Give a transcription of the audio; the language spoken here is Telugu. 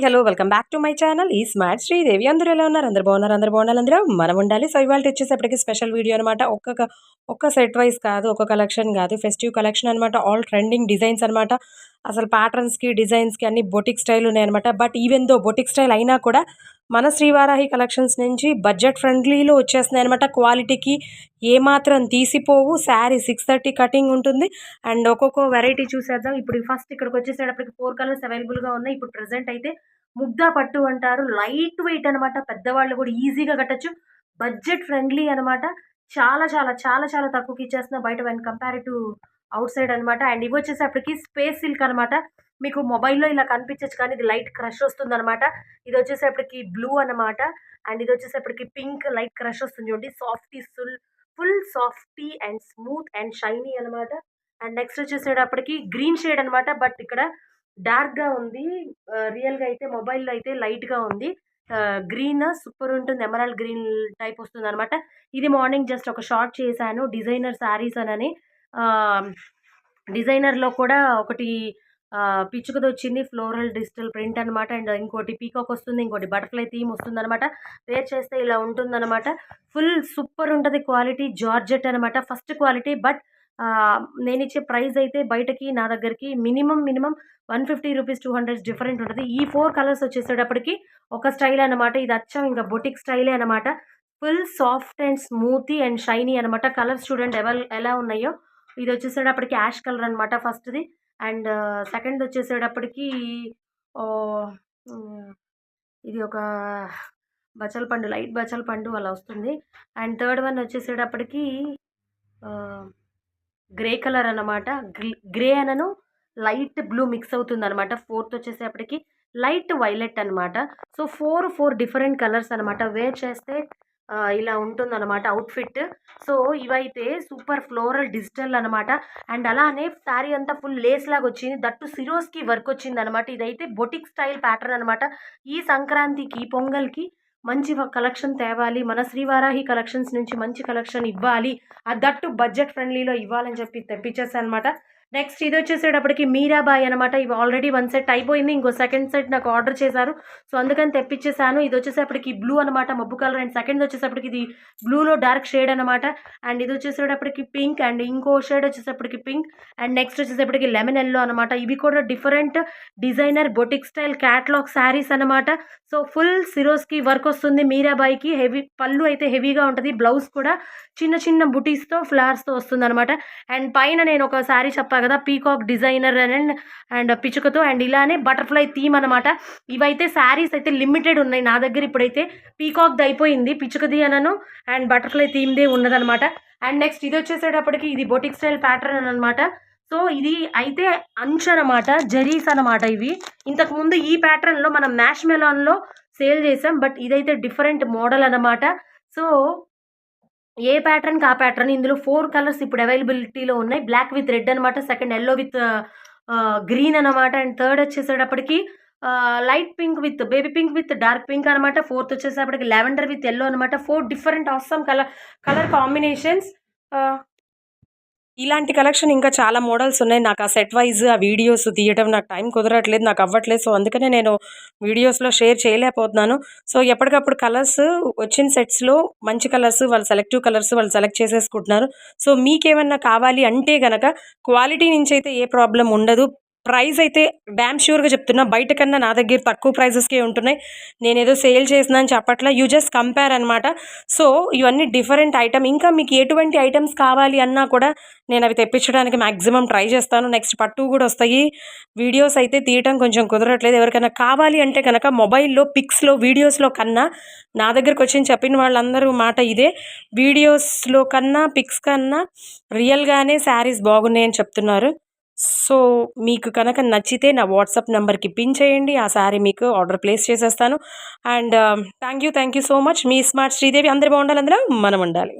Hello welcome back to my channel ఈ స్మార్ట్ శ్రీదేవి. అందరూ ఎలా ఉన్నారు? అందరూ బాగున్నారు, అందరూ బాగున్నారు, అందరూ మనం ఉండాలి. సో ఇవాళ వచ్చేసేపటికి స్పెషల్ వీడియో అనమాట. ఒక్క సెట్ వైజ్ కాదు, ఒక కలెక్షన్ కాదు, ఫెస్టివ్ కలెక్షన్ అనమాట. ఆల్ ట్రెండింగ్ డిజైన్స్ అనమాట. అసలు ప్యాటర్న్స్కి డిజైన్స్కి అన్ని బొటిక్ స్టైల్ ఉన్నాయన్నమాట. But even though boutique style అయినా కూడా మన శ్రీవారాహి కలెక్షన్స్ నుంచి బడ్జెట్ ఫ్రెండ్లీలో వచ్చేస్తున్నాయి అనమాట. క్వాలిటీకి ఏమాత్రం తీసిపోవు. శారీ 630 కటింగ్ ఉంటుంది. అండ్ ఒక్కొక్క వెరైటీ చూసేద్దాం. ఇప్పుడు ఫస్ట్ ఇక్కడికి వచ్చేసేటప్పటికి 4 కలర్స్ అవైలబుల్గా ఉన్నాయి. ఇప్పుడు ప్రెసెంట్ అయితే ముగ్ధా పట్టు అంటారు. లైట్ వెయిట్ అనమాట. పెద్దవాళ్ళు కూడా ఈజీగా కట్టొచ్చు. బడ్జెట్ ఫ్రెండ్లీ అనమాట. చాలా చాలా చాలా చాలా తక్కువకి ఇచ్చేస్తున్నా బయట when compare to out side అనమాట. అండ్ ఇవి వచ్చేసప్పటికి స్పేస్ సిల్క్ అనమాట. మీకు మొబైల్లో ఇలా కనిపించచ్చు కానీ ఇది లైట్ క్రష్ వస్తుందనమాట. ఇది వచ్చేసప్పటికి బ్లూ అనమాట. అండ్ ఇది వచ్చేసప్పటికి పింక్ లైట్ క్రష్ వస్తుంది చూడండి. Softy full softy and smooth and shiny అనమాట. అండ్ నెక్స్ట్ వచ్చేసేటప్పటికి గ్రీన్ షేడ్ అనమాట. బట్ ఇక్కడ డార్క్‌గా ఉంది. రియల్‌గా అయితే మొబైల్‌లో అయితే లైట్‌గా ఉంది. గ్రీన్ సూపర్ ఉంటుంది. ఎమరాల్డ్ గ్రీన్ టైప్ వస్తుందనమాట. ఇది మార్నింగ్ జస్ట్ ఒక షార్ట్ చేశాను. డిజైనర్ శారీస్ అనని. డిజైనర్‌లో కూడా ఒకటి పిచ్చుకదొచ్చింది. ఫ్లోరల్ డిజిటల్ ప్రింట్ అనమాట. అండ్ ఇంకోటి పీకాక్ వస్తుంది. ఇంకోటి బటర్‌ఫ్లై థీమ్ వస్తుందనమాట. వేర్ చేస్తే ఇలా ఉంటుందనమాట. ఫుల్ సూపర్ ఉంటది క్వాలిటీ. జార్జెట్ అనమాట. First quality. బట్ నేనిచ్చే ప్రైస్ అయితే బయటకి నా దగ్గరికి మినిమమ్ 150 రూపీస్ 200 డిఫరెంట్ ఉంటది. ఈ 4 కలర్స్ వచ్చేసేటప్పటికి ఒక స్టైల్ అనమాట. ఇది అచ్చం ఇంకా బొటిక్ స్టైలే అనమాట. Full soft and smoothie and shiny అనమాట. కలర్స్ చూడండి ఎలా ఉన్నాయో. ఇది వచ్చేసేటప్పటికి యాష్ కలర్ అనమాట ఫస్ట్‌ది. అండ్ సెకండ్‌ది వచ్చేసేటప్పటికి ఓహ్! ఇది ఒక బచ్చల పండు, లైట్ బచ్చల పండు అలా వస్తుంది. అండ్ థర్డ్ వన్ వచ్చేసేటప్పటికి ఆహ్, గ్రే కలర్ అనమాట. గ్రే అనను లైట్ బ్లూ మిక్స్ అవుతుందనమాట. ఫోర్త్ వచ్చేసేపటికి లైట్ వైలెట్ అనమాట. సో 4 డిఫరెంట్ కలర్స్ అనమాట. వేర్ చేస్తే ఇలా ఉంటుందనమాట అవుట్‌ఫిట్. సో ఇవైతే సూపర్ ఫ్లోరల్ డిజిటల్ అనమాట. అండ్ అలానే శారీ అంతా ఫుల్ లేస్ లాగా వచ్చింది. దట్టు సిరోస్‌కి వర్క్ వచ్చిందనమాట. ఇదైతే బొటిక్ స్టైల్ ప్యాటర్న్ అనమాట. ఈ సంక్రాంతికి, పొంగల్‌కి మంచి కలెక్షన్ తేవాలి. మన శ్రీవారాహి కలెక్షన్స్ నుంచి మంచి కలెక్షన్ ఇవ్వాలి. దట్టు బడ్జెట్ ఫ్రెండ్లీలో ఇవ్వాలని చెప్పి తెప్పించేసానమాట. నెక్స్ట్ ఇది వచ్చేసేటప్పటికి మీరాబాయి అనమాట. ఇవి ఆల్రెడీ 1 సెట్ అయిపోయింది. ఇంకో సెకండ్ సెట్ నాకు ఆర్డర్ చేశారు. సో అందుకని తెప్పించేసాను. ఇది వచ్చేసేపటికి బ్లూ అనమాట. మబ్బు కలర్. అండ్ సెకండ్ వచ్చేసేపటికి ఇది బ్లూలో డార్క్ షేడ్ అనమాట. అండ్ ఇది వచ్చేసేటప్పటికి పింక్. అండ్ ఇంకో షేడ్ వచ్చేసేపటికి పింక్. అండ్ నెక్స్ట్ వచ్చేసేపటికి లెమన్ ఎల్లో అనమాట. ఇవి కూడా different designer boutique style catalogue saris అనమాట. సో ఫుల్ సిరోస్కి వర్క్ వస్తుంది. మీరాబాయికి హెవీ పళ్ళు అయితే హెవీగా ఉంటుంది. బ్లౌజ్ కూడా చిన్న చిన్న బుటీస్తో ఫ్లవర్స్తో వస్తుందనమాట. అండ్ పైన నేను ఒక శారీ చెప్పా కదా, పీకాక్ డిజైనర్ అండ్ పిచ్చుకతో అండ్ ఇలానే బటర్ఫ్లై థీమ్ అనమాట. ఇవైతే శారీస్ అయితే లిమిటెడ్ ఉన్నాయి నా దగ్గర. ఇప్పుడైతే పీకాక్ది అయిపోయింది. పిచ్చుకది అనను అండ్ బటర్ఫ్లై థీమ్దే ఉన్నదనమాట. అండ్ నెక్స్ట్ ఇది వచ్చేసేటప్పటికి ఇది బొటిక్ స్టైల్ ప్యాటర్న్ అనమాట. సో ఇది అయితే అంచు అనమాట. జరీస్ అనమాట ఇవి. ఇంతకుముందు ఈ ప్యాటర్న్లో మనం మ్యాష్ మెలాన్లో సేల్ చేసాం. బట్ ఇదైతే డిఫరెంట్ మోడల్ అనమాట. సో ఏ ప్యాటర్న్‌కి ఆ ప్యాటర్న్. ఇందులో 4 కలర్స్ ఇప్పుడు అవైలబిలిటీలో ఉన్నాయి. బ్లాక్ విత్ రెడ్ అనమాట. సెకండ్ యెల్లో విత్ గ్రీన్ అనమాట. అండ్ థర్డ్ వచ్చేసేటప్పటికి light pink with baby pink with dark pink అనమాట. ఫోర్త్ వచ్చేసేటప్పటికి లావెండర్ విత్ యెల్లో అనమాట. 4 డిఫరెంట్ ఆసమ్ కలర్ కాంబినేషన్స్. ఇలాంటి కలెక్షన్ ఇంకా చాలా మోడల్స్ ఉన్నాయి. నాకు ఆ సెట్ వైజ్ ఆ వీడియోస్ తీయడం నాకు టైం కుదరట్లేదు, నాకు అవ్వట్లేదు. సో అందుకనే నేను వీడియోస్లో షేర్ చేయలేకపోతున్నాను. సో ఎప్పటికప్పుడు కలర్స్ వచ్చిన సెట్స్లో మంచి కలర్స్ వాళ్ళు సెలెక్టివ్ కలర్స్ వాళ్ళు సెలెక్ట్ చేసేసుకుంటున్నారు. సో మీకేమన్నా కావాలి అంటే కనుక క్వాలిటీ నుంచి అయితే ఏ ప్రాబ్లం ఉండదు. ప్రైస్ అయితే డ్యామ్ ష్యూర్గా చెప్తున్నా, బయట కన్నా నా దగ్గర తక్కువ ప్రైజెస్కే ఉంటున్నాయి. నేనేదో సేల్ చేసిన అని చెప్పట్లా, యూ జస్ట్ కంపేర్ అనమాట. సో ఇవన్నీ డిఫరెంట్ ఐటమ్. ఇంకా మీకు ఎటువంటి ఐటమ్స్ కావాలి అన్నా కూడా నేను అవి తెప్పించడానికి మ్యాక్సిమం ట్రై చేస్తాను. నెక్స్ట్ పట్టు కూడా వస్తాయి. వీడియోస్ అయితే తీయటం కొంచెం కుదరట్లేదు. ఎవరికైనా కావాలి అంటే కనుక మొబైల్లో పిక్స్లో వీడియోస్లో కన్నా నా దగ్గరకు వచ్చి చెప్పిన వాళ్ళందరూ మాట ఇదే. వీడియోస్లో కన్నా పిక్స్ కన్నా రియల్గానే శారీస్ బాగున్నాయని చెప్తున్నారు. సో మీకు కనుక నచ్చితే నా వాట్సాప్ నెంబర్కి పిన్ చేయండి. ఆ శారీ మీకు ఆర్డర్ ప్లేస్ చేసేస్తాను. And thank you so much. Me smart Sridevi. అందరూ బాగుండాలి, అందులో మనం ఉండాలి.